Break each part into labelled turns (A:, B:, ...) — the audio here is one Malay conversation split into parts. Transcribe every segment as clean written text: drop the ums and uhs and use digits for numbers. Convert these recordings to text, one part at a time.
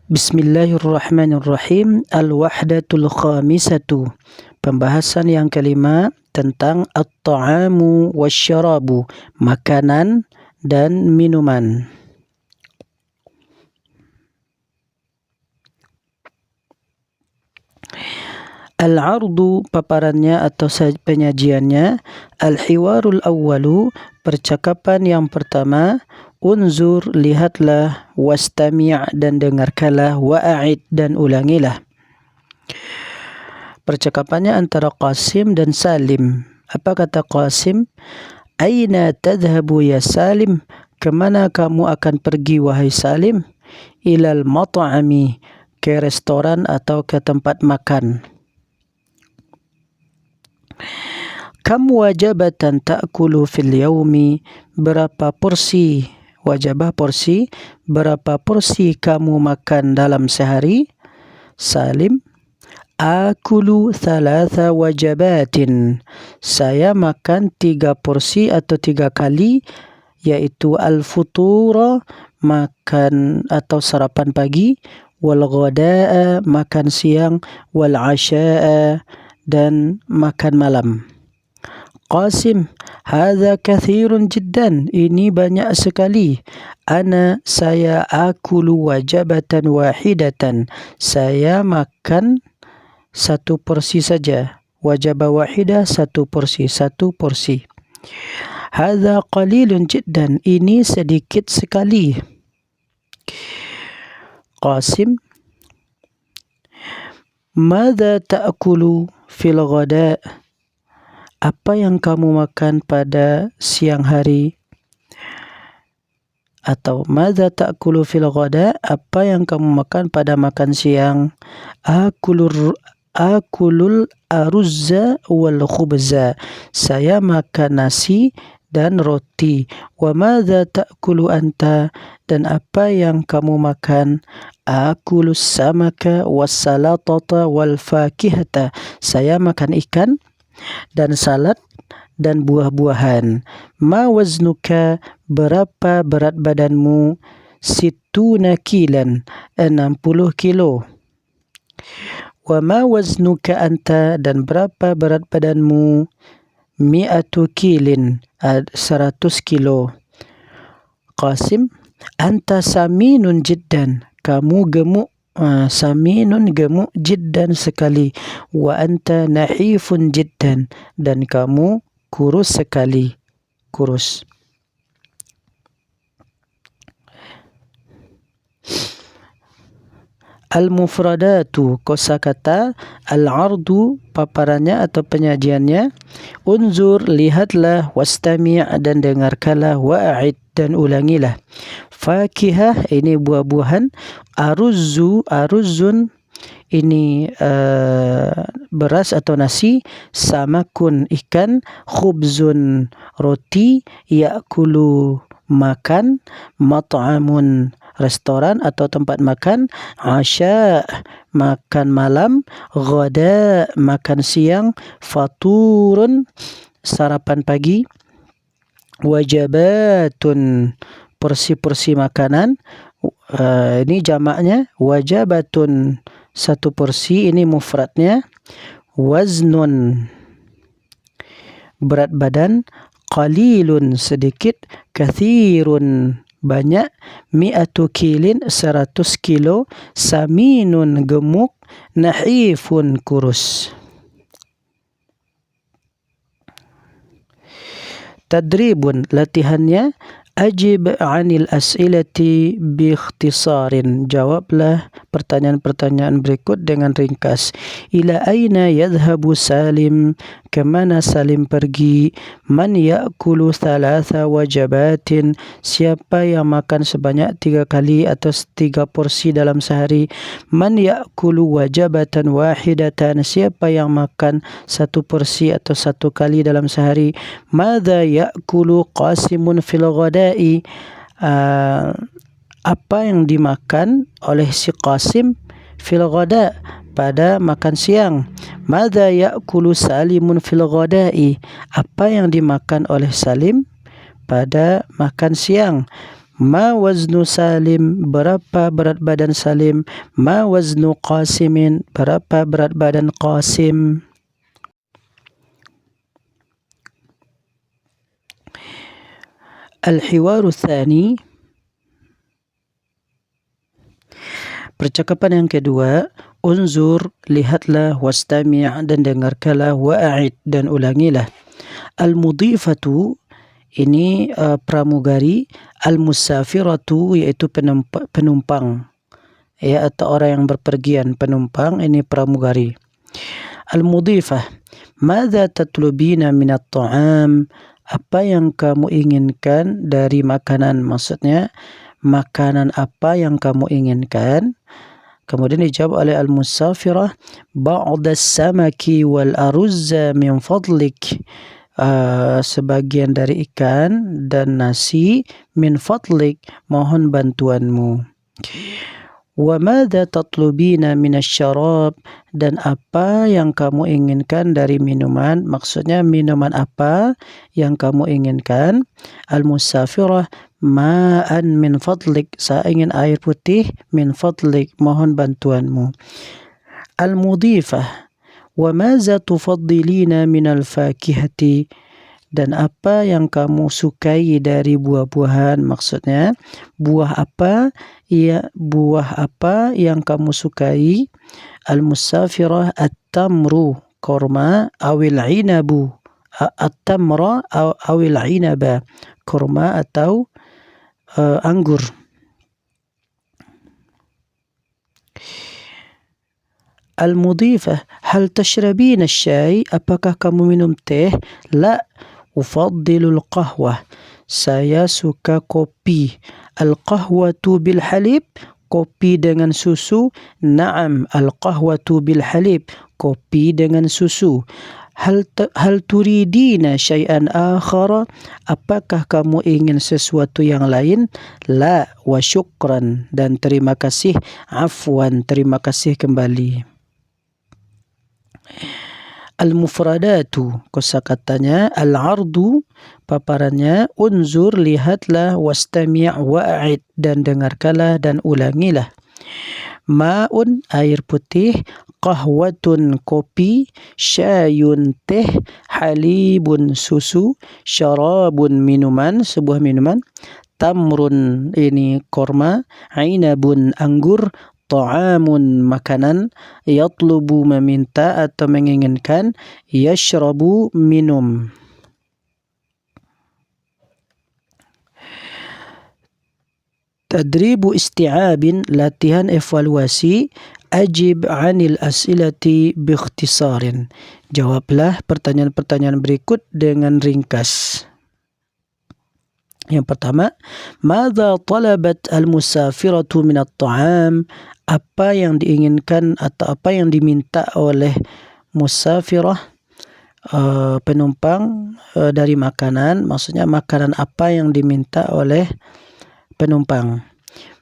A: Bismillahirrahmanirrahim. Al-wahdatul khamisatu. Pembahasan yang kelima tentang at-ta'amu wasyarabu, makanan dan minuman. Al-ardu, paparannya atau penyajiannya. Al-hiwarul awwalu, percakapan yang pertama. Unzur, lihatlah. Wastami' dan dengarkanlah. Wa'id dan ulangilah. Percakapannya antara Qasim dan Salim. Apa kata Qasim? Aina tadhhabu ya Salim? Kemana kamu akan pergi wahai Salim? Ilal mat'ami, ke restoran atau ke tempat makan. Kam wajabatan ta'kulu fil yaumi? Berapa porsi? Wajabah porsi. Berapa porsi kamu makan dalam sehari? Salim, akulu thalatha wajabatin. Saya makan 3 porsi atau 3 kali, yaitu al-futura, makan atau sarapan pagi, wal ghada'a, makan siang, wal asya'a, dan makan malam. Qasim, hadza kathirun jiddan. Ini banyak sekali. Saya akulu wajabatan wahidatan. Saya makan 1 porsi saja. Wajabah wahidah, 1 porsi, 1 porsi. Hadza qalilun jiddan. Ini sedikit sekali. Qasim, madza ta'kulu fil ghada? Apa yang kamu makan pada siang hari? Atau madza ta'kulu fil ghada? Apa yang kamu makan pada makan siang? Akulul aruzza wal khubza. Saya makan nasi dan roti. Wa madza ta'kulu anta? Dan apa yang kamu makan? Akulus samaka was salatata wal fakihata. Saya makan ikan dan salad dan buah-buahan. Ma waznuka? Berapa berat badanmu? Situna kilan, 60 kilo. Wa ma waznuka anta? Dan berapa berat badanmu? Mi'atu kilin, 100 kilo. Qasim, anta saminun jiddan. Kamu gemuk. Saminun, gemuk, jiddan sekali. Wa anta nahifun jiddan. Dan kamu kurus sekali. Kurus. Al-mufradatu, kosakata. Al-ardu, paparannya atau penyajiannya. Unzur, lihatlah. Wastami' dan dengarkanlah. Wa'id dan ulangilah. Fakihah, ini buah-buahan. Aruzun, ini beras atau nasi. Samakun, ikan. Khubzun, roti. Ya'kulu, makan. Mat'amun, restoran atau tempat makan. Asya, makan malam. Ghada, makan siang. Faturun, sarapan pagi. Wajabatun, porsi-porsi makanan. Ini jamaknya. Wajabatun, 1 porsi. Ini mufradnya. Waznun, berat badan. Qalilun, sedikit. Kathirun, banyak. Mi'atu kilin, 100 kilo. Saminun, gemuk. Nahifun, kurus. Tadribun, latihannya. Ajib anil as'ilati biikhtisarin. Jawablah pertanyaan-pertanyaan berikut dengan ringkas. Ila aina yadhhabu Salim? Kemana Salim pergi? Man ya'kulu thalatha wajabatin? Siapa yang makan sebanyak 3 kali atau 3 porsi dalam sehari? Man ya'kulu wajabatan wahidatan? Siapa yang makan 1 porsi atau 1 kali dalam sehari? Madza ya'kulu Qasimun fil ghada'i? Apa yang dimakan oleh si Qasim fil ghada? Pada makan siang. Madza ya'kulu Salimun fil ghada'i? Apa yang dimakan oleh Salim pada makan siang? Ma waznu Salim, berapa berat badan Salim? Ma waznu Qasimin, berapa berat badan Qasim? Al-hiwaru tsani, percakapan yang kedua, unzur, lihatlah, wastami' dan dengarkanlah, wa'id dan ulangilah. Al-mudhifatu, ini pramugari, al-musafiratu yaitu penumpang, ya, atau orang yang berpergian, penumpang, ini pramugari. Al-mudhifah, madza tatlubina minat ta'am, apa yang kamu inginkan dari makanan, maksudnya makanan apa yang kamu inginkan. Kemudian dijawab oleh al-musafirah, ba'da samaki wal aruzza min fadlik, sebagian dari ikan dan nasi, min fadlik, mohon bantuanmu. Wa madza tatlubina minasyarab, dan apa yang kamu inginkan dari minuman, maksudnya minuman apa yang kamu inginkan. Al-musafirah, ma'an min fadlik, saya ingin air putih, min fadlik, mohon bantuanmu. Al-mudhifah, wa madza tufaddilina minal fakihati, dan apa yang kamu sukai dari buah-buahan, maksudnya buah apa yang kamu sukai. Al-musafirah, at-tamru, kurma, awil inabu, at-tamra awil inaba, kurma atau anggur. Al-mudhifah, hal tashrabina asy-syai, apakah kamu minum teh? La, ufaddilul qahwah, saya suka kopi. Al-qahwatu bil halib, kopi dengan susu. Na'am, al-qahwatu bil halib, kopi dengan susu. Hal turidina syai'an akhara, apakah kamu ingin sesuatu yang lain? La, wa syukran, dan terima kasih. Afwan, terima kasih kembali. Al-mufradatu, kosakatanya, al-ardu, paparannya, unzur, lihatlah, wastami' wa'id, dan dengarkanlah dan ulangilah. Ma'un, air putih, qahwatun, kopi, syayun, teh, halibun, susu, syarabun, minuman, sebuah minuman, tamrun, ini korma, ainabun, anggur, ta'amun, makanan, yatlubu, meminta atau menginginkan, yashrabu, minum. Tadribu isti'abin, latihan evaluasi, ajib anil as'ilati biikhtisarin, jawablah pertanyaan-pertanyaan berikut dengan ringkas. Yang pertama, madza talabat al-musafiratu minat ta'am, apa yang diinginkan atau apa yang diminta oleh musafirah, penumpang, dari makanan, maksudnya makanan apa yang diminta oleh penumpang.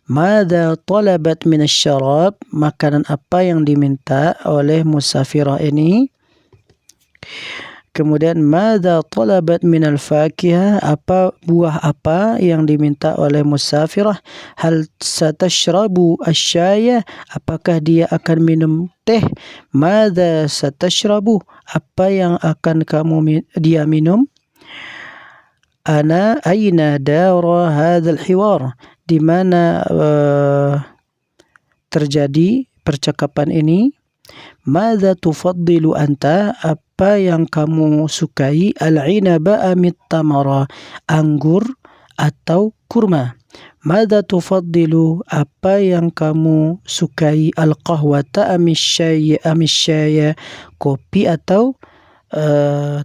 A: Madza talabat minasyarab, makanan apa yang diminta oleh musafirah ini. Kemudian madza talabat minal fakihah, apa buah apa yang diminta oleh musafirah. Hal satashrabu asyaya, apakah dia akan minum teh. Madza satashrabu, apa yang akan dia minum. Ana aina dara hadzal hiwar, di mana terjadi percakapan ini. Madza tufaddilu anta, apa yang kamu sukai. Al-inaba amit tamara, anggur atau kurma. Madza tufaddilu, apa yang kamu sukai. Al-qahwata amisyaya, kopi atau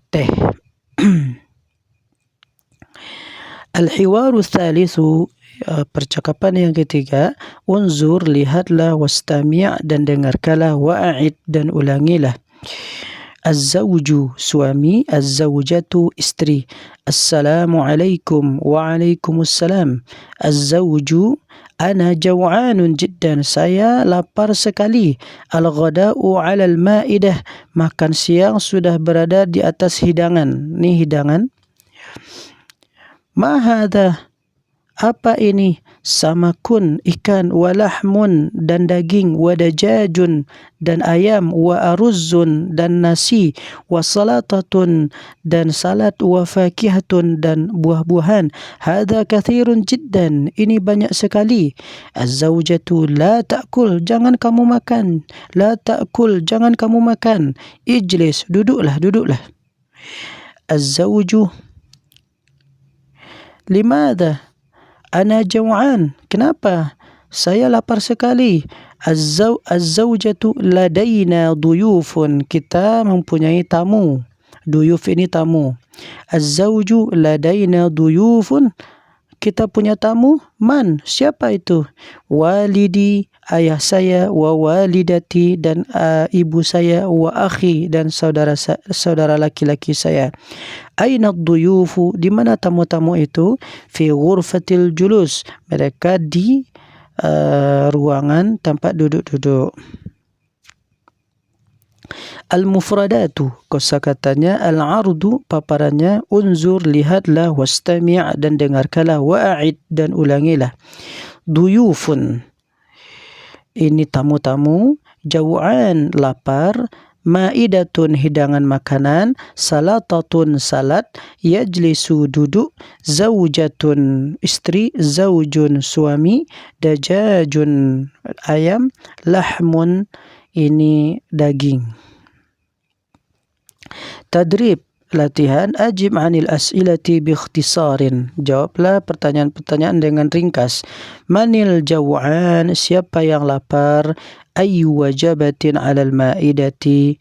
A: teh. Al-hiwaru tsalitsu, percakapan yang ketiga, unzur, lihatlah, wastami' dan dengarkanlah, wa'id dan ulangilah. Az-zawju, suami, az-zawjatu, istri. Assalamualaikum, waalaikumsalam. Az-zawju, ana jaw'anun jiddan, saya lapar sekali. Al-ghada'u 'alal ma'idah, makan siang sudah berada di atas hidangan. Ini hidangan. Ma hadha, Apa ini? Samakun, ikan, walahmun, dan daging, wadajajun, dan ayam, wa aruzzun, dan nasi, wa salatatun, dan salad, wa fakihatun, dan buah-buahan. Hadha kathirun jiddan, ini banyak sekali. Az-zawjatu la ta'kul, jangan kamu makan. La ta'kul, jangan kamu makan. Ijlis, duduklah. Az-zawju, limadha? Ana jaw'an. Kenapa? Saya lapar sekali. Az-zawjatu ladaina duyufun. Kita mempunyai tamu. Duyuf ini tamu. Az-zawju ladaina duyufun. Kita punya tamu. Man? Siapa itu? Walidi, ayah saya, wa walidati, dan ibu saya, wa akhi, dan saudara laki-laki saya. Aina duyufu, di mana tamu-tamu itu? Fi ghurfatil julus, mereka di ruangan tempat duduk-duduk. Al-mufradatu, kosakatanya. Al-ardu, paparannya. Unzur, lihatlah. Wastami' dan dengarkanlah. Wa'id, dan ulangilah. Duyufun, ini tamu-tamu. Jaw'an, lapar. Ma'idatun, hidangan makanan. Salatatun, salad. Yajlisu, duduk. Zawjatun, istri. Zawjun, suami. Dajajun, ayam. Lahmun, ini daging. Tadrib, latihan. Ajib anil as'ilati biikhtisarin, jawablah pertanyaan-pertanyaan dengan ringkas. Manil jaw'an, siapa yang lapar? Ayyu wajabatin alal ma'idati,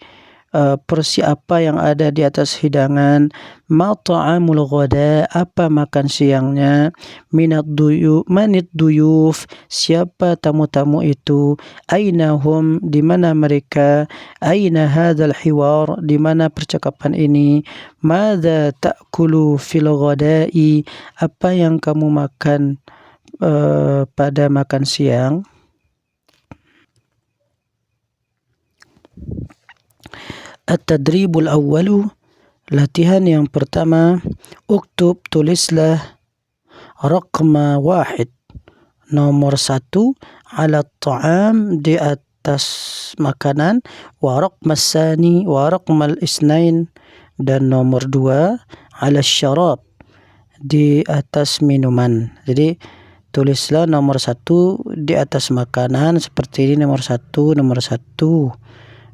A: porsi apa yang ada di atas hidangan. Ma ta'amul ghada, apa makan siangnya. Manit duyuf, siapa tamu-tamu itu. Aina hum, di mana mereka. Aina hadzal hiwar, di mana percakapan ini. Madza ta'kulu fil ghada'i, apa yang kamu makan pada makan siang. At-tadribul awwalu, latihan yang pertama. Uktub, tulislah. Raqma 1, nomor 1. Ala ta'am, di atas makanan. Wa raqmas sani, wa raqmal isnain, dan nomor 2. Ala syarab, di atas minuman. Jadi tulislah nomor 1 di atas makanan seperti ini.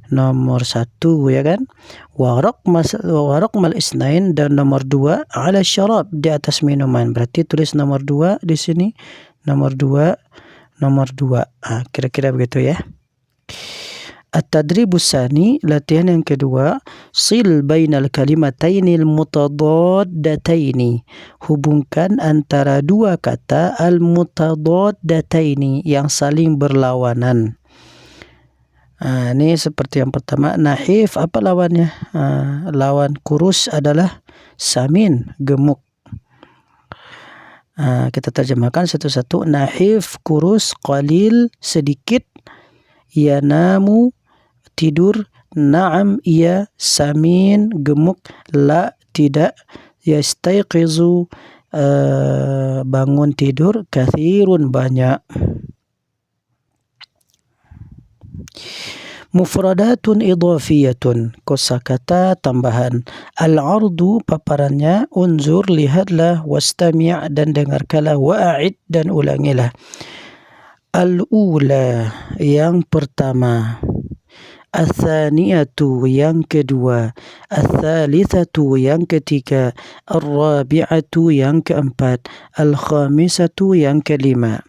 A: Nomor 1, ya kan. Waraqmal isnain, dan nomor 2 ala syarab, di atas minuman. Berarti tulis nomor 2 di sini. Nomor 2. Kira-kira begitu ya. At-tadribus tsani, latihan yang kedua. Sil bainal kalimatainil mutadaddataini, hubungkan antara dua kata al-mutadaddataini, yang saling berlawanan. Ini seperti yang pertama. Nahif, apa lawannya? Lawan kurus adalah samin, gemuk. Kita terjemahkan satu-satu. Nahif, kurus. Qalil, sedikit. Yanamu, tidur. Na'am, iya. Samin, gemuk. La, tidak. Yastayqizu, bangun tidur. Kathirun, banyak. Mufradatun idhafiyatun, kosakata tambahan. Al-ardu, paparannya. Unzur, lihatlah. Wastami', dan dengarkanlah. Wa'id, dan ulangilah. Al-ula, yang pertama. Al-thaniyatu, yang kedua. Al-thalithatu, yang ketiga. Al-rabi'atu, yang keempat. Al-khamisatu, yang kelima.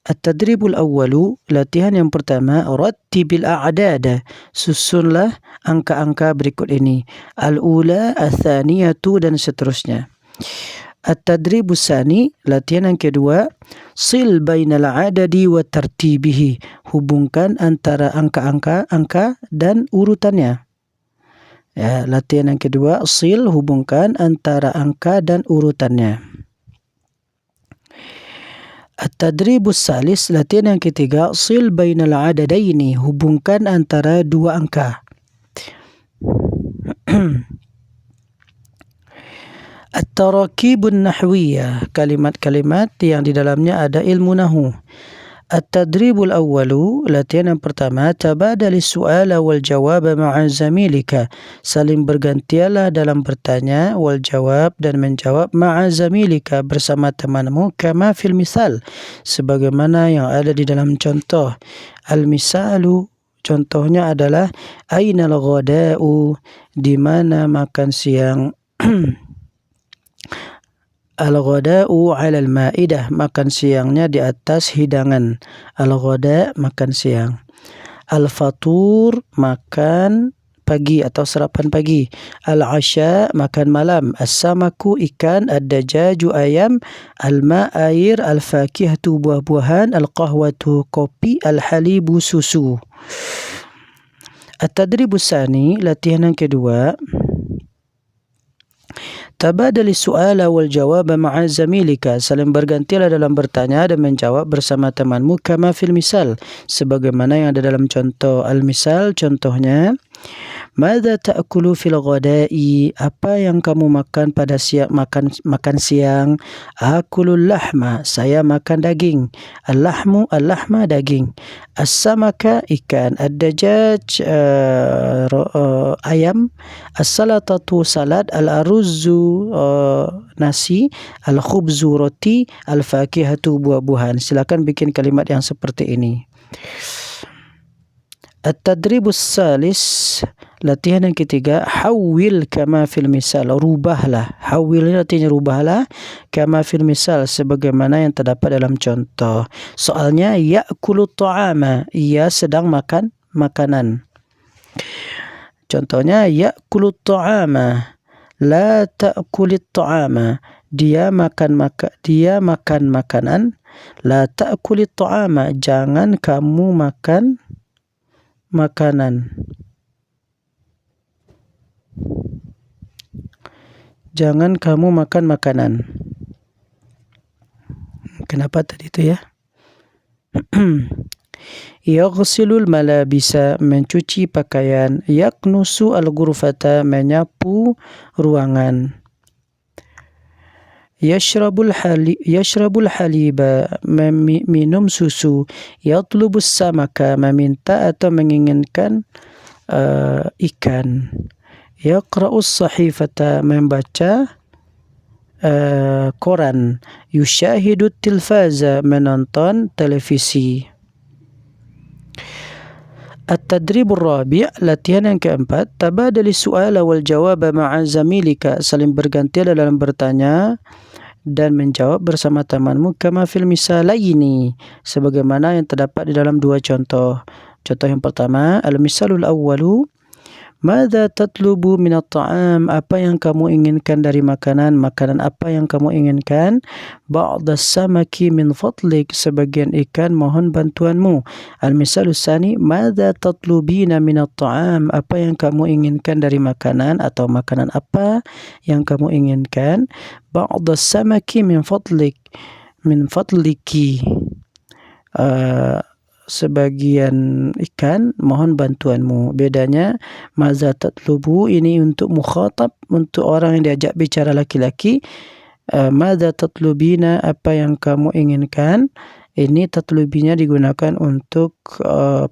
A: At-tadribul awwalu, latihan yang pertama. Rattibil a'dada, susunlah angka-angka berikut ini. Al-ula, al-thaniyatu, dan seterusnya. At-tadribus tsani, latihan yang kedua. Sil bainal adadi wa tartibihi, hubungkan antara angka dan urutannya. Ya, latihan yang kedua. Sil, hubungkan antara angka dan urutannya. At-tadribus tsalis, latihan yang ketiga. Sil bainal adadaini, hubungkan antara dua angka. At-tarakibun nahwiyah, kalimat-kalimat yang di dalamnya ada ilmu nahu. At-tadribul awwalu, latihan yang pertama, tabadalis su'ala wal jawaba ma'a zamilika, saling bergantialah dalam bertanya wal jawab dan menjawab ma'a zamilika bersama temanmu, kama fil misal, sebagaimana yang ada di dalam contoh. Al-misalu, contohnya adalah ainal ghada'u, di mana makan siang. Al-ghada'u 'alal ma'idah, makan siangnya di atas hidangan. Al-ghada' makan siang. Al-fatur, makan pagi atau sarapan pagi. Al-'asha, makan malam. As-samaku, ikan. Ad-dajaju, ayam. Al-ma', air. Al-fakihatu, buah-buahan. Al-qahwatu, kopi. Al-halibu, susu. At-tadribus tsani, latihan yang kedua. Tabadali su'ala wal jawaba ma'a zamilika, saling bergantilah dalam bertanya dan menjawab bersama temanmu, kama fil misal, sebagaimana yang ada dalam contoh. Al-misal, contohnya, madza ta'kulu fil ghada'i, apa yang kamu makan pada siang, makan siang. Akulul lahma, saya makan daging. Al-lahmu, al-lahma, daging. As-samaka, ikan. Ad-dajaj, ayam. As-salatatu, salad. Al-aruzzu, nasi. Al-khubzu, roti. Al-fakihatu, buah-buahan. Silakan bikin kalimat yang seperti ini. At-tadribus salis, latihan yang ketiga, hawil kama fil misal, rubahlah. Hawil ini artinya rubahlah, kama fil misal, sebagaimana yang terdapat dalam contoh. Soalnya, ya'kulu ta'ama, ia sedang makan makanan. Contohnya, ya'kulu ta'ama, la ta'kulit ta'ama, dia makan makanan. La ta'kulit ta'ama, jangan kamu makan makanan. Jangan kamu makan makanan. Kenapa tadi itu ya? Yaghsilul malabisa, mencuci pakaian. Yaknusu al-ghurfata, menyapu ruangan. Yashrabul haliba, minum susu. Yatlubus samaka, meminta atau menginginkan ikan. Yaqra'us sahifata, membaca koran. Yushahidut tilfaza, menonton televisi. At-tadribur rabi', latihan yang keempat, tabadali su'ala wal jawaba ma'a zamilika, saling bergantian dalam bertanya dan menjawab bersama temanmu, kama fil misalaini, sebagaimana yang terdapat di dalam dua contoh. Contoh yang pertama, al-misalul awwalu, madza tatlubu minat ta'am, apa yang kamu inginkan dari makanan. Makanan apa yang kamu inginkan. Ba'das samaki min fadlik, sebagian ikan mohon bantuanmu. Al-misalus tsani, madza tatlubina minat ta'am, apa yang kamu inginkan dari makanan atau makanan apa yang kamu inginkan. Ba'das samaki min fadliki, sebagian ikan mohon bantuanmu. Bedanya, maza tatlubu ini untuk mukhatab, untuk orang yang diajak bicara laki-laki. Maza tatlubina, apa yang kamu inginkan. Ini tatlubinya digunakan untuk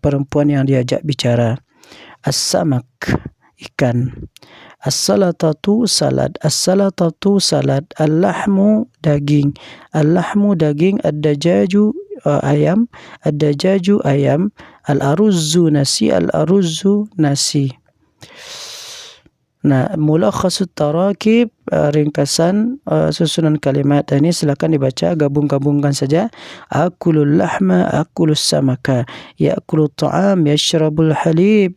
A: perempuan yang diajak bicara. As-samak, ikan. As-salatatu, salad. As-salatatu, salad. Al-lahmu, daging. Al-lahmu, daging. Ad-dajaju, ayam. Ad-dajaju, ayam. Al-aruzzu, nasi. Al-aruzzu, nasi. Nah, mulakhasut tarakib, ringkasan susunan kalimat ini silakan dibaca, gabung-gabungkan saja. Akulul lahma, akulus samaka. Ya'kulu ta'am, yashrabul halib,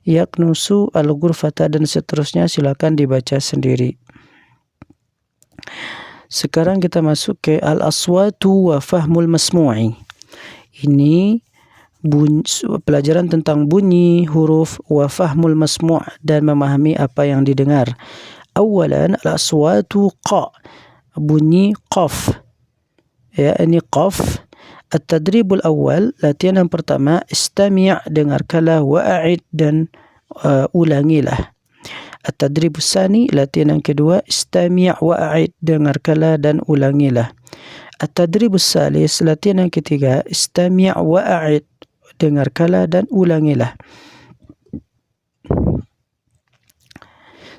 A: yaknusu al-ghurfata, dan seterusnya silakan dibaca sendiri. Sekarang kita masuk ke al-aswatu wa fahmul masmu'i. Ini pelajaran tentang bunyi huruf wa fahmul masmu' dan memahami apa yang didengar. Awalan, al-aswatu qa, bunyi qaf. Ya, ini qaf. At-tadribul awal, latihan yang pertama, istami', dengarkanlah, wa'id, dan ulangilah. At-tadribus tsani, latihan yang kedua, istami' wa a'id, dengarkanlah dan ulangilah. At-tadribus tsalis, latihan yang ketiga, istami' wa a'id, dengarkanlah dan ulangilah.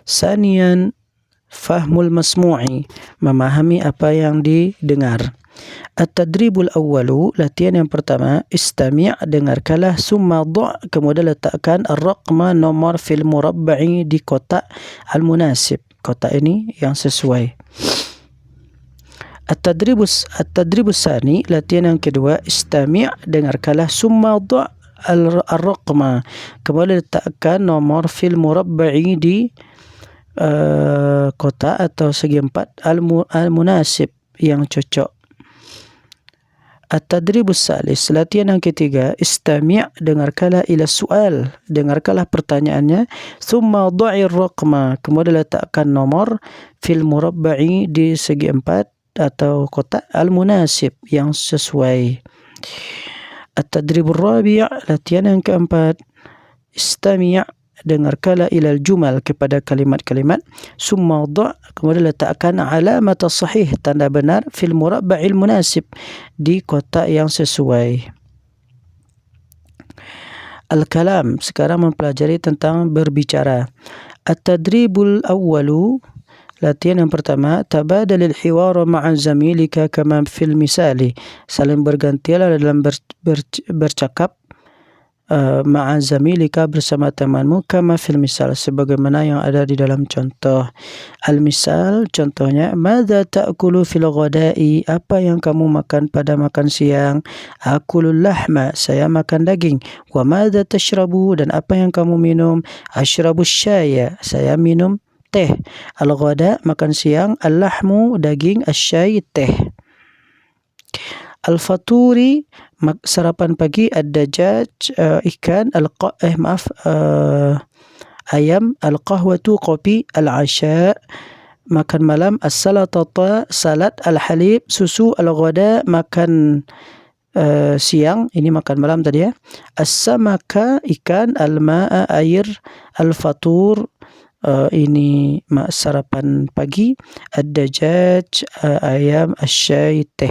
A: Saniyan, fahmul masmu'i, memahami apa yang didengar. At-tadribul awwalu, latihan yang pertama, istami', dengarkanlah, summa du', kemudian letakkan ar-raqma, nomor fil murabba'i, di kotak al-munasib, kotak ini yang sesuai. At-tadribus tsani, latihan yang kedua, istami', dengarkanlah, summa du' ar-raqma, kemudian letakkan nomor fil murabba'i di kotak atau segi empat al-munasib, yang cocok. At-tadribus tsalis, latihan yang ketiga, istami', dengarkanlah, ila su'al, dengarkanlah pertanyaannya, thumma du'ir raqma, kemudian letakkan nomor fil murabba'i, di segi empat atau kotak al-munasib, yang sesuai. At-tadribur rabi', latihan yang keempat, istami', dengarkanlah, ilal jumal, kepada kalimat-kalimat, summa du', kemudian letakkan alamat sahih, tanda benar, fil murabba'il munasib, di kotak yang sesuai. Al-kalam, sekarang mempelajari tentang berbicara. At-tadribul awwalu, latihan yang pertama, tabadalil hiwara ma'a zamilika kama fil misali, saling bergantilah dalam bercakap, ma'a zamilika, bersama temanmu, kama fil misal, sebagaimana yang ada di dalam contoh. Al-misal, contohnya, madza ta'kulu fil ghada'i, apa yang kamu makan pada makan siang? Akulul lahma, saya makan daging. Wa madza tashrabu, dan apa yang kamu minum? Ashrabus syaya, saya minum teh. Al-ghada, makan siang, al-lahmu, daging, asy-syai, teh. Al-faturi, sarapan pagi, ad-dajaj, ikan, ayam, al-qahwatu, kopi, al-asya, makan malam, as-salatata, salad, al-halib, susu, al-ghada, makan siang, ini makan malam tadi ya, as-samaka, ikan, al-ma'a, air, al-fatur, ini sarapan pagi, ad-dajaj, ayam, asy-syai, teh.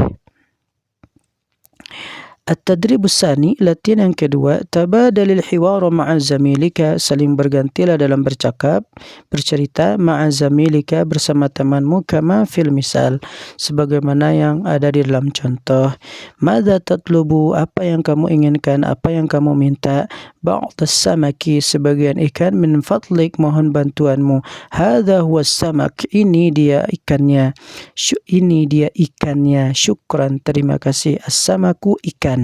A: At-tadribus tsani, latihan yang kedua, tabadalil hiwara ma'a zamilika, saling bergantilah dalam bercerita, ma'a zamilika, bersama temanmu, kama fil misal, sebagaimana yang ada di dalam contoh. Madza tatlubu, apa yang kamu inginkan, apa yang kamu minta? Ba'das samaki, sebagian ikan, min fadlik, mohon bantuanmu. Hadza huwa samak, ini dia ikannya. Ini dia ikannya. Syukran, terima kasih. As-samaku, ikan.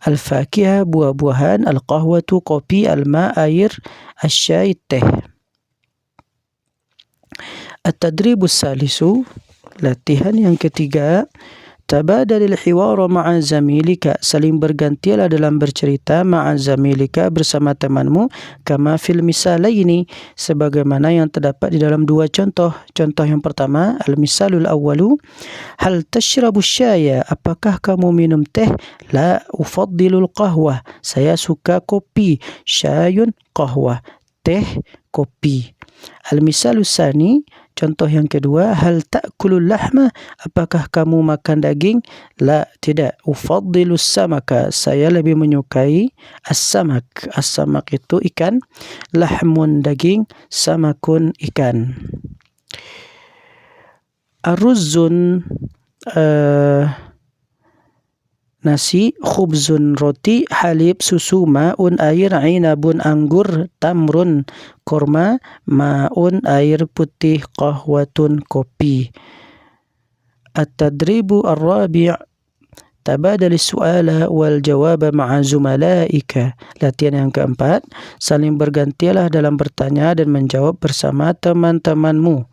A: Al-fakihah, buah-buahan, al-qahwatu, kopi, al-ma, air, asy-syai, teh. At-tadribus tsalisu, latihan yang ketiga, tabadalil hiwara ma'a zamilika, saling bergantilah dalam bercerita, ma'a zamilika, bersama temanmu, kama fil misalaini, sebagaimana yang terdapat di dalam dua contoh. Contoh yang pertama, al-misalul awwalu, hal tashrabu syaya, apakah kamu minum teh? La ufaddilul qahwah, saya suka kopi. Syayun, qahwah, teh, kopi. Al-misalus tsani, contoh yang kedua, hal ta'kulul lahma, apakah kamu makan daging? La, tidak. Ufaddilus samaka, saya lebih menyukai as-samak. As-samak itu ikan, lahmun daging, samakun ikan. Ar-ruzzun, nasi, khubzun, roti, halib, susu, ma'un, air, inabun, anggur, tamrun, kurma, ma'un, air putih, qahwatun, kopi. At-tadribu ar-rabi', tabadal su'ala wal jawaba ma'a zumalaika, latihan yang keempat, saling bergantilah dalam bertanya dan menjawab bersama teman-temanmu.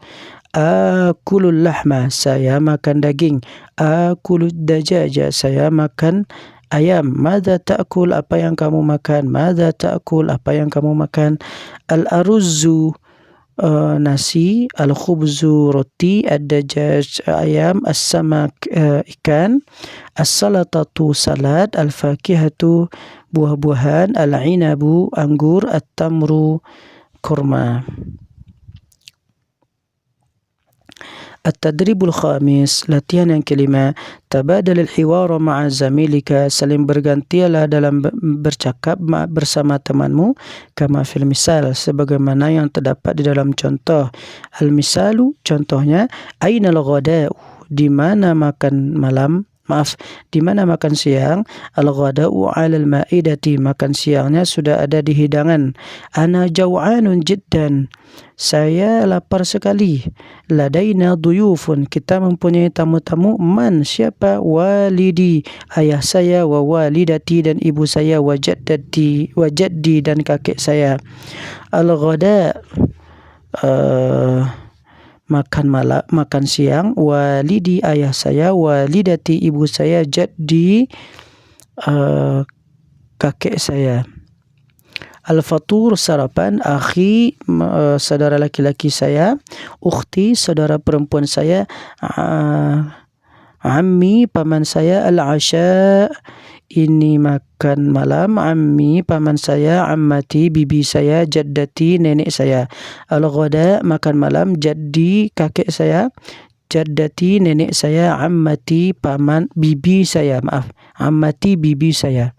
A: Akulul lahma, saya makan daging. Akulud dajaja, saya makan ayam. Madza ta'kul, apa yang kamu makan? Madza ta'kul, apa yang kamu makan? Al-aruzzu, nasi, al-khubzu, roti, ad-dajaj, ayam, as-samak, ikan, as-salatatu, salad, al-fakihatu, buah-buahan, al-inabu, anggur, at-tamru, kurma. At-tadribul khamis, latihan yang kelima, tabadal al-hiwara ma'a zamilika, saling bergantilah dalam bercakap bersama temanmu, kama fil misal, sebagaimana yang terdapat di dalam contoh. Al-misalu, contohnya, ainal ghada'u, di mana makan malam, di mana makan siang. Al-ghada'u 'alal ma'idati, makan siangnya sudah ada di hidangan. Ana jaw'anun jiddan, saya lapar sekali. Ladaina duyufun, kita mempunyai tamu-tamu. Man, siapa? Walidi, ayah saya. Wa walidati, dan ibu saya. Wa jaddi, dan kakek saya. Al-ghada, makan siang. Walidi, ayah saya. Walidati, ibu saya. Jaddi, kakek saya. Al-fatur, sarapan. Akhi, saudara laki-laki saya. Ukhti, saudara perempuan saya. Ammi, paman saya. Al-asha, ini makan malam. Ammi, paman saya. Ammati, bibi saya. Jaddati, nenek saya. Al-ghada, makan malam. Jaddi, kakek saya. Jaddati, nenek saya. Ammati, bibi saya. Ammati, bibi saya.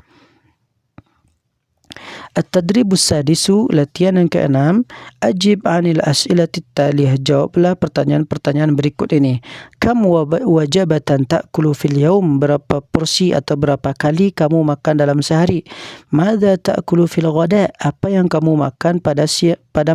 A: At-tadribus sadisu, latihan yang keenam, ajib 'anil as'ilatit taliyah, jawablah pertanyaan-pertanyaan berikut ini. Kam wajabatan ta'kulu fil yaum, berapa porsi atau berapa kali kamu makan dalam sehari? Madza ta'kulu fil ghada, apa yang kamu makan pada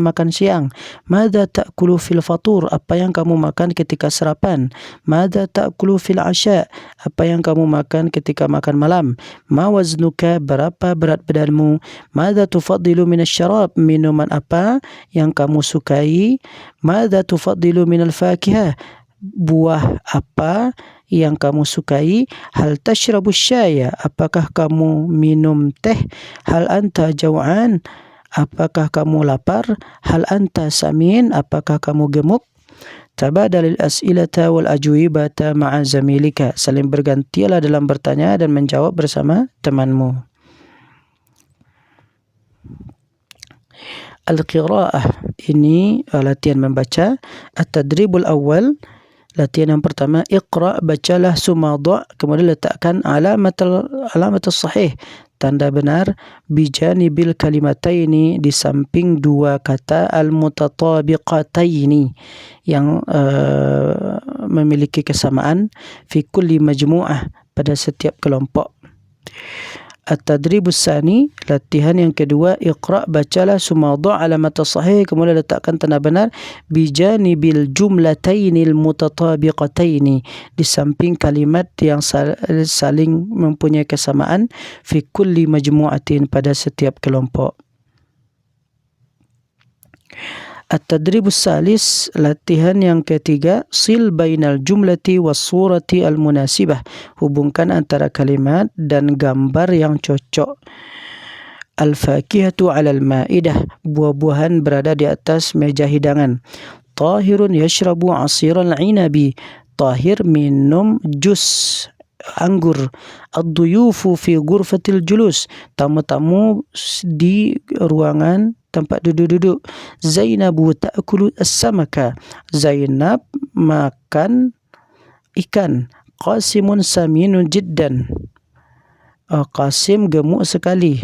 A: makan siang? Madza ta'kulu fil fatur, apa yang kamu makan ketika sarapan? Madza ta'kulu fil 'asha, apa yang kamu makan ketika makan malam? Ma waznuka, berapa berat badanmu? Madza tufaddilu minasyarab, minuman apa yang kamu sukai? Madza tufaddilu minal fakihah, buah apa yang kamu sukai? Hal tashrabu syaya, apakah kamu minum teh? Hal anta jaw'an, apakah kamu lapar? Hal anta samin, apakah kamu gemuk? Tabadalil as'ilata wal ajwibata ma'a zamilika, saling bergantilah dalam bertanya dan menjawab bersama temanmu. Al-qira'ah, ini latihan membaca. At-tadribul awal, latihan yang pertama, iqra', bacalah, sumadha', kemudian letakkan alamat sahih, tanda benar, bijanibil kalimataini, di samping dua kata, al-mutatabiqataini, yang memiliki kesamaan, fi kulli majmu'ah, pada setiap kelompok. At-tadribus sani, latihan yang kedua, iqra', bacalah, sumadha' alamat sahih, kemudian letakkan tanda benar, bijanibil jumlatainil mutatabiqataini, di samping kalimat yang saling mempunyai kesamaan, fi kulli majmu'atin, pada setiap kelompok. At-tadribus salis, latihan yang ketiga, sil bainal jumlati was surati al-munasibah, hubungkan antara kalimat dan gambar yang cocok. Al-fakihatu 'alal ma'idah, buah-buahan berada di atas meja hidangan. Tahirun yashrabu 'asiral 'inabi, Tahir minum jus anggur. Ad-duyufu fi ghurfatil julus, tamu-tamu di ruangan tempat duduk-duduk. Zainabu ta'kulu as-samaka, Zainab makan ikan. Qasimun saminun jiddan, Qasim gemuk sekali.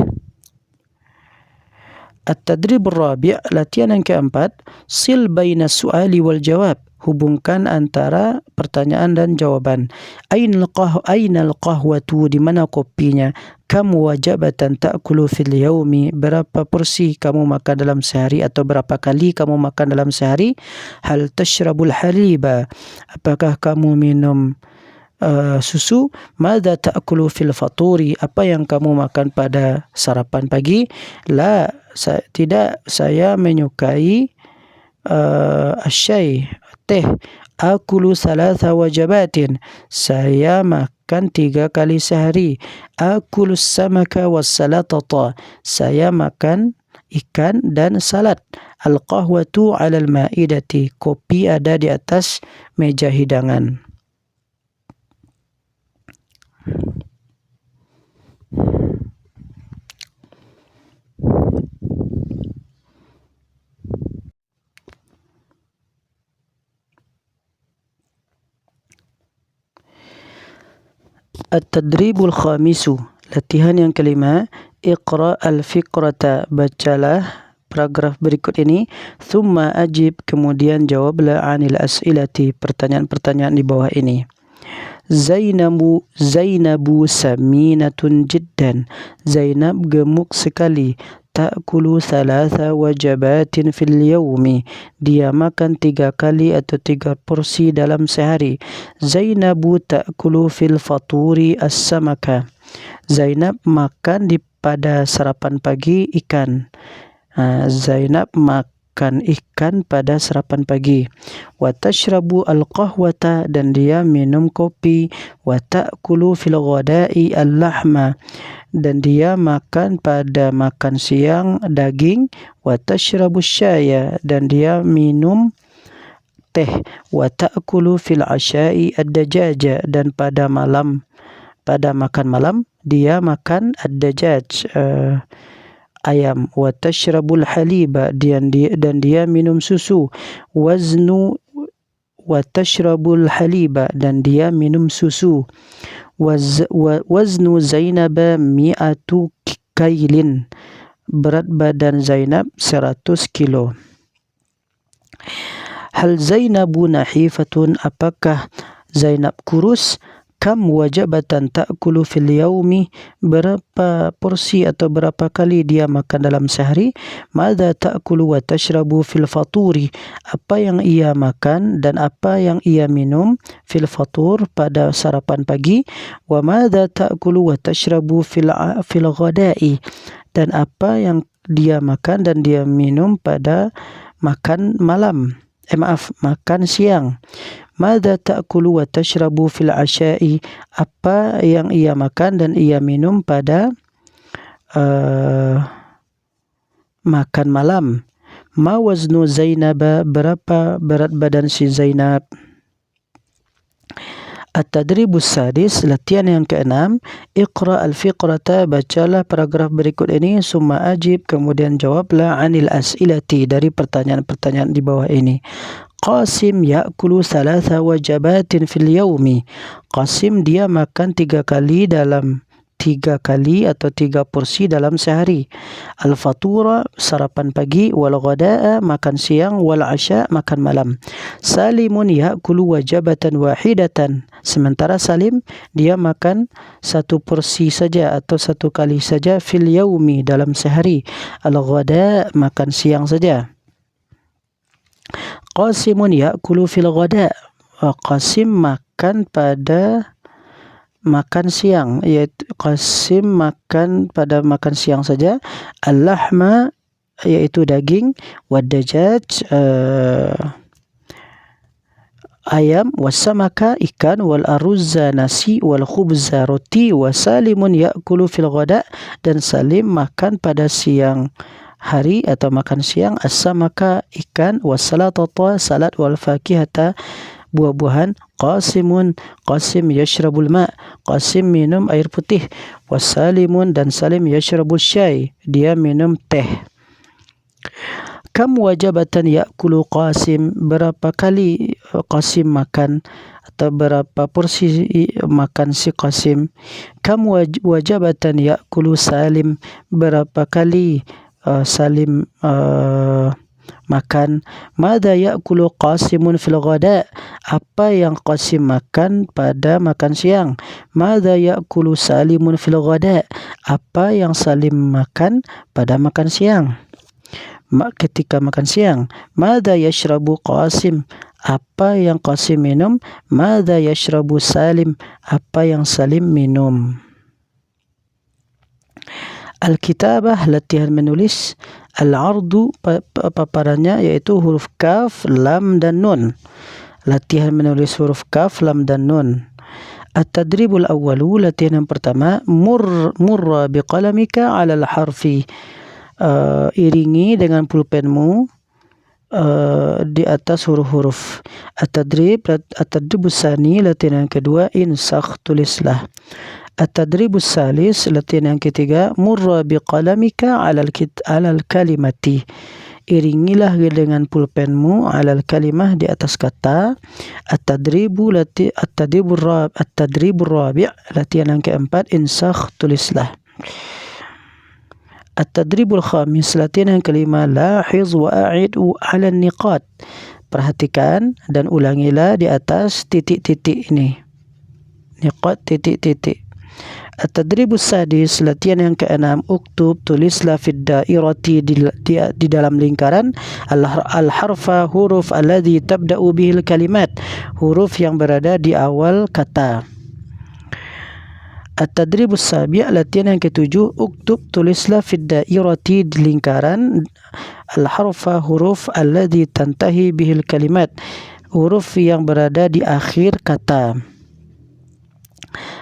A: At-tadrib ar-rabi', latihan yang keempat, sil baina su'ali wal jawab, hubungkan antara pertanyaan dan jawaban. Ainal qahwatu, di mana kopinya? Kam wajabatan ta'kulu fil yaumi, berapa porsi kamu makan dalam sehari atau berapa kali kamu makan dalam sehari? Hal tashrabul haliba, apakah kamu minum susu? Madza ta'kulu fil faturi, apa yang kamu makan pada sarapan pagi? Tidak, saya menyukai asyai, teh. Akulu salasa wajabatin, saya makan 3 kali sehari. Akulu samaka was salatata, saya makan ikan dan salad. Al-qahwatu 'alal ma'idati, kopi ada di atas meja hidangan. At-tadribul khamisu, latihan yang kelima. Iqra al-fiqrata, bacalah paragraf berikut ini. Thumma ajib, kemudian jawablah anil as'ilati, pertanyaan-pertanyaan di bawah ini. Zainabu saminatun jiddan, Zainab gemuk sekali. Ta'kulu thalatha wajabatin fil yawmi, dia makan 3 kali atau 3 porsi dalam sehari. Zainabu ta'kulu fil faturi as-samaka, Zainab makan pada sarapan pagi ikan. Zainab makan ikan pada sarapan pagi. Wa tashrabu al-qahwata, dan dia minum kopi. Wa ta'kulu fil ghada'i al-lahma, dan dia makan pada makan siang daging. Wa tashrabu syaya, dan dia minum teh. Wa ta'kulu fil asya'i ad-dajaja, dan pada makan malam dia makan ad-dajaj, ayam. Wa tashrabul haliba, dan dia minum susu. Wa tashrabul haliba, dan dia minum susu. Waznu Zainaba mi'atu kailin, berat badan Zainab 100 kilo. Hal Zainabu nahifatun, apakah Zainab kurus? Kam wajabatan ta'kulu fil yaumi, berapa porsi atau berapa kali dia makan dalam sehari. Madza ta'kulu wa tashrabu fil faturi, apa yang ia makan dan apa yang ia minum. Fil fatur, pada sarapan pagi. Wa madza ta'kulu wa tashrabu fil ghada'i, dan apa yang dia makan dan dia minum pada makan malam. Makan siang. Madza ta'kulu wa tashrabu fil asya'i, apa yang ia makan dan ia minum pada makan malam. Ma waznu Zainaba, berapa berat badan si Zainab. At-tadribus sadis, latihan yang keenam. Iqra al-fiqrata, bacalah paragraf berikut ini. Summa ajib, kemudian jawablah anil as'ilati, dari pertanyaan-pertanyaan di bawah ini. Qasim ya'kulu thalatha wajabatin fil yawmi, Qasim dia makan 3 kali atau 3 porsi dalam sehari. Al-fatura, sarapan pagi. Wal ghada'a, makan siang. Wal asya, makan malam. Salimun ya'kulu wajabatan wahidatan, sementara Salim dia makan 1 porsi saja atau 1 kali saja. Fil yaumi, dalam sehari. Al-ghada', makan siang saja. Qasimun ya'kulu fil ghada', Qasim makan pada makan siang, yaitu Qasim makan pada makan siang saja. Al-lahma, yaitu daging. Wad-dajaj, ayam. Wasamaka, ikan. Wal aruzza, nasi. Wal khubza, roti. Wa Salimun ya'kulu fil ghada', dan Salim makan pada siang hari atau makan siang. As-samaka, ikan. Was-salatata, salat. Wal fakihata, buah-buahan. Qasim yashrabul ma', Qasim minum air putih. Was-salimun, dan Salim yashrabul syai, dia minum teh. Kam wajabatan ya'kulu Qasim, berapa kali Qasim makan atau berapa porsi makan si Qasim. Kam wajabatan ya'kulu Salim, berapa kali Salim makan. Madza ya'kulu Qasimun fil ghada', apa yang Qasim makan pada makan siang. Madza ya'kulu Salimun fil ghada', apa yang Salim makan pada makan siang. Ketika makan siang. Madza yashrabu Qasim, apa yang Qasim minum. Madza yashrabu Salim, apa yang Salim minum. Al-kitabah, latihan menulis. Al-ardu, paparannya yaitu huruf kaf, lam, dan nun. Latihan menulis huruf kaf, lam, dan nun. At-tadribul awwalu, latihan yang pertama. Murra biqalamika ala al-harfi, iringi dengan pulpenmu di atas huruf-huruf. At-tadribus sani, latihan yang kedua. Insakh, tulislah. At-tadribus salis, latihan yang ketiga. Murra biqalamika ala al-kalimati, iringilah dengan pulpenmu alal kalimah di atas kata. At-tadribur rabi', latihan yang keempat, insakh, tulislah. At-tadribul khamis, latihan yang kelima, lahiz wa a'id ala niqat, perhatikan dan ulangilah di atas titik-titik ini. Niqat, titik-titik. At-tadribus sadis, latihan yang keenam, uktub, tulislah fid dairati, di dalam lingkaran, al-harfa, huruf alladhi tabda'u bihil kalimat, huruf yang berada di awal kata. At-tadribus sabi', latihan yang ketujuh, uktub, tulislah fid dairati, di lingkaran, al-harfa, huruf alladhi tantahi bihil kalimat, huruf yang berada di akhir kata.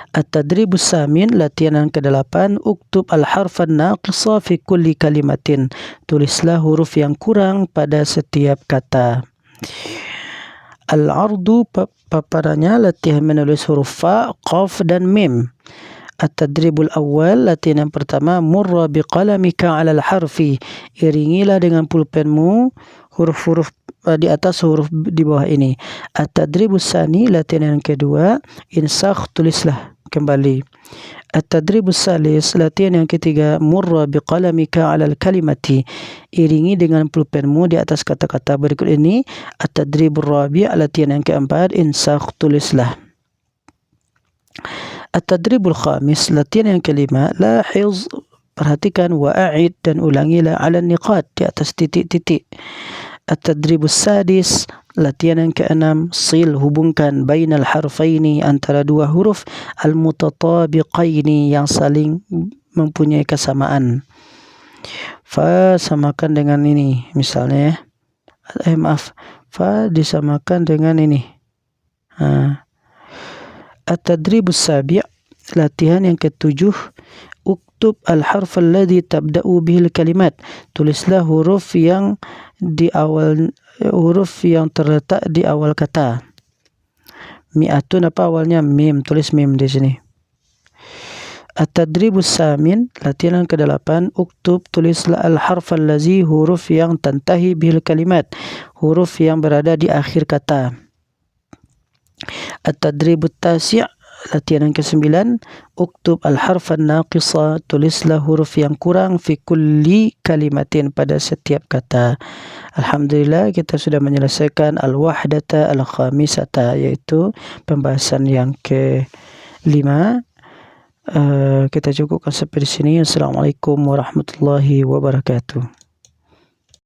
A: At-tadribus samin, latihan yang ke-8, uktub al-harfan naqisa fi kulli kalimatin, tulislah huruf yang kurang pada setiap kata. Al-ardu, paparannya, latihan menulis huruf fa, qaf dan mim. At-tadribul awal, latihan yang pertama, murra biqalamika 'alal harfi, iringilah dengan pulpenmu huruf-huruf di atas huruf di bawah ini. At-tadribus sani, latihan yang kedua, insakh, tulislah kembali. At-tadribus salis, latihan yang ketiga, murra biqalamika 'alal kalimati, iringi dengan pulpenmu di atas kata-kata berikut ini. At-tadribur rabi', latihan yang keempat, insakh, tulislah. At-tadribul khamis, latihan yang kelima, lahiz, perhatikan, wa a'id, dan ulangilah, 'ala niqat, di atas titik-titik. At-tadribus sadis, latihan yang keenam, sil, hubungkan, bainal harfaini, antara dua huruf, al-mutatabiqaini, yang saling mempunyai kesamaan. Fa samakan dengan ini, misalnya fa disamakan dengan ini. At-tadribus sabi', latihan yang ketujuh, uktub al-harf alladhi tabda'u bihil kalimat, tulislah huruf yang terletak di awal kata. Mi'atun, apa awalnya? Mim, tulis mim di sini. At-tadribus samin, latihan yang ke-8, uktub, tulislah al-harf allazi, huruf yang tantahi bihil kalimat, huruf yang berada di akhir kata. At-tadribut tasi', latihan yang ke-9, uktub al-harfan naqisa, tulislah huruf yang kurang fi kulli kalimatin, pada setiap kata. Alhamdulillah, kita sudah menyelesaikan al-wahdata al-khamisata, yaitu pembahasan yang ke-5. Kita cukupkan sampai di sini. Assalamualaikum warahmatullahi wabarakatuh.